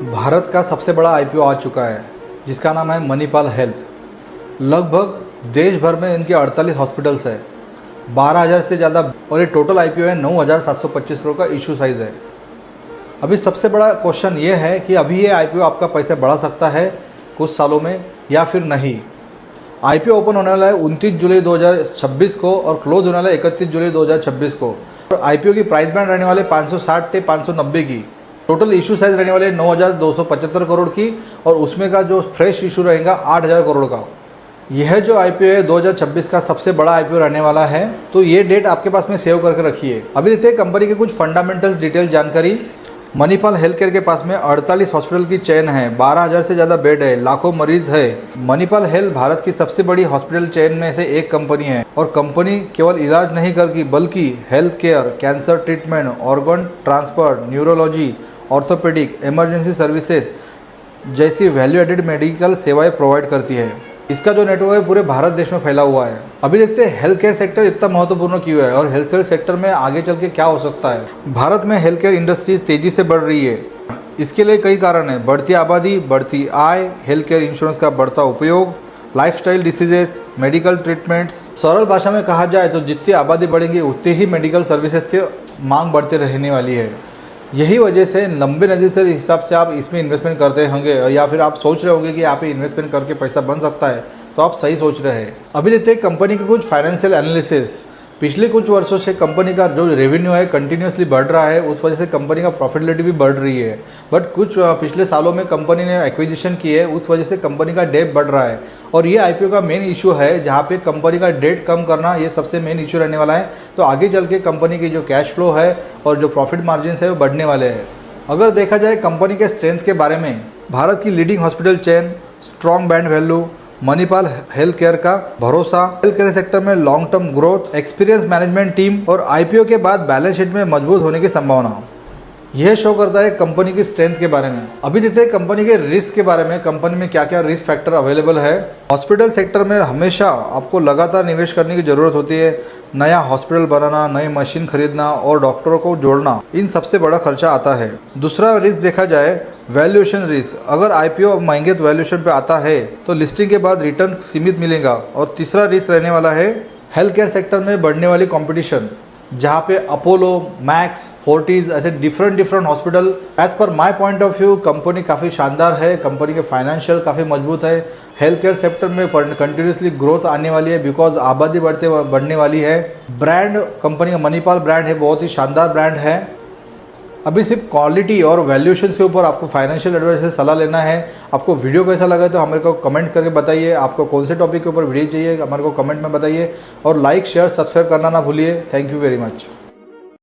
भारत का सबसे बड़ा आईपीओ आ चुका है जिसका नाम है मणिपाल हेल्थ। लगभग देश भर में इनके 48 हॉस्पिटल्स है, 12,000 से ज़्यादा, और ये टोटल आईपीओ है 9,725 करोड़ का इशू साइज़ है। अभी सबसे बड़ा क्वेश्चन ये है कि अभी ये आईपीओ आपका पैसे बढ़ा सकता है कुछ सालों में या फिर नहीं। आईपीओ ओपन होने वाला है 29 जुलाई 2026 को और क्लोज होने वाला है 31 जुलाई 2026 को। और आईपीओ की प्राइस बैंड रहने वाले 560 से 590 की। टोटल इशू साइज रहने वाले 9,275 करोड़ की और उसमें का जो फ्रेश इशू रहेगा 8,000 करोड़ का। यह जो आईपीओ है 2026 का सबसे बड़ा आईपीओ रहने वाला है, तो ये डेट आपके पास में सेव करके रखिए। अभी देखते हैं कंपनी के कुछ फंडामेंटल्स डिटेल जानकारी। मणिपाल हेल्थ केयर के पास में 48 हॉस्पिटल की चेन है, 12,000 से ज़्यादा बेड है, लाखों मरीज है। मणिपाल हेल्थ भारत की सबसे बड़ी हॉस्पिटल चेन में से एक कंपनी है और कंपनी केवल इलाज नहीं करती बल्कि health care, cancer treatment, organ transplant, neurology, orthopaedic, emergency services जैसी वैल्यू एडेड मेडिकल सेवाएं प्रोवाइड करती है। इसका जो नेटवर्क है पूरे भारत देश में फैला हुआ है। अभी देखते हैं हेल्थ केयर सेक्टर इतना महत्वपूर्ण क्यों है और हेल्थ केयर सेक्टर में आगे चल के क्या हो सकता है। भारत में हेल्थ केयर इंडस्ट्रीज तेजी से बढ़ रही है। इसके लिए कई कारण है: बढ़ती आबादी, बढ़ती आय, हेल्थ केयर इंश्योरेंस का बढ़ता उपयोग, लाइफस्टाइल डिसीजेस, मेडिकल ट्रीटमेंट्स। सरल भाषा में कहा जाए तो जितनी आबादी बढ़ेगी उतनी ही मेडिकल सर्विसेज की मांग बढ़ते रहने वाली है। यही वजह से लंबे नज़र से हिसाब से आप इसमें इन्वेस्टमेंट करते होंगे या फिर आप सोच रहे होंगे कि यहाँ पे इन्वेस्टमेंट करके पैसा बन सकता है, तो आप सही सोच रहे हैं। अभी देखते हैं कंपनी के कुछ फाइनेंशियल एनालिसिस। पिछले कुछ वर्षों से कंपनी का जो रेवेन्यू है कंटिन्यूसली बढ़ रहा है, उस वजह से कंपनी का प्रॉफिटेबिलिटी भी बढ़ रही है। बट कुछ पिछले सालों में कंपनी ने एक्विजिशन की है, उस वजह से कंपनी का डेट बढ़ रहा है और ये आईपीओ का मेन इशू है, जहाँ पे कंपनी का डेट कम करना ये सबसे मेन इशू रहने वाला है। तो आगे चल के कंपनी की जो कैश फ्लो है और जो प्रॉफिट मार्जिन है वो बढ़ने वाले हैं। अगर देखा जाए कंपनी के स्ट्रेंथ के बारे में, भारत की leading hospital chain, strong brand value, Manipal health care का भरोसा, हेल्थ केयर सेक्टर में long term growth, experience management team और आईपीओ के बाद बैलेंस शीट में मजबूत होने की संभावना, यह शो करता है कंपनी की स्ट्रेंथ के बारे में। अभी देखते हैं कंपनी के रिस्क के बारे में, कंपनी में क्या क्या रिस्क फैक्टर अवेलेबल है। हॉस्पिटल सेक्टर में हमेशा आपको लगातार निवेश करने की जरूरत होती है। नया हॉस्पिटल बनाना, नई मशीन खरीदना और डॉक्टरों को जोड़ना, इन सबसे बड़ा खर्चा आता है। दूसरा रिस्क देखा जाए वैल्यूएशन रिस्क। अगर आईपीओ महंगे वैल्यूएशन पे आता है तो लिस्टिंग के बाद रिटर्न सीमित मिलेगा। और तीसरा रिस्क रहने वाला है हेल्थ केयर सेक्टर में बढ़ने वाली कंपटीशन, जहाँ पे अपोलो, मैक्स, फोर्टिस ऐसे डिफरेंट हॉस्पिटल। एज पर my point of view company काफ़ी शानदार है, कंपनी के फाइनेंशियल काफ़ी मजबूत है। हेल्थ केयर सेक्टर में कंटिन्यूसली ग्रोथ आने वाली है बिकॉज आबादी बढ़ने वाली है। ब्रांड कंपनी का मणिपाल ब्रांड है, बहुत ही शानदार ब्रांड है। अभी सिर्फ क्वालिटी और वैल्यूएशन के ऊपर आपको फाइनेंशियल एडवाइस से सलाह लेना है। आपको वीडियो कैसा लगा तो हमारे को कमेंट करके बताइए। आपको कौन से टॉपिक के ऊपर वीडियो चाहिए हमारे को कमेंट में बताइए और लाइक, शेयर, सब्सक्राइब करना ना भूलिए। Thank you very much.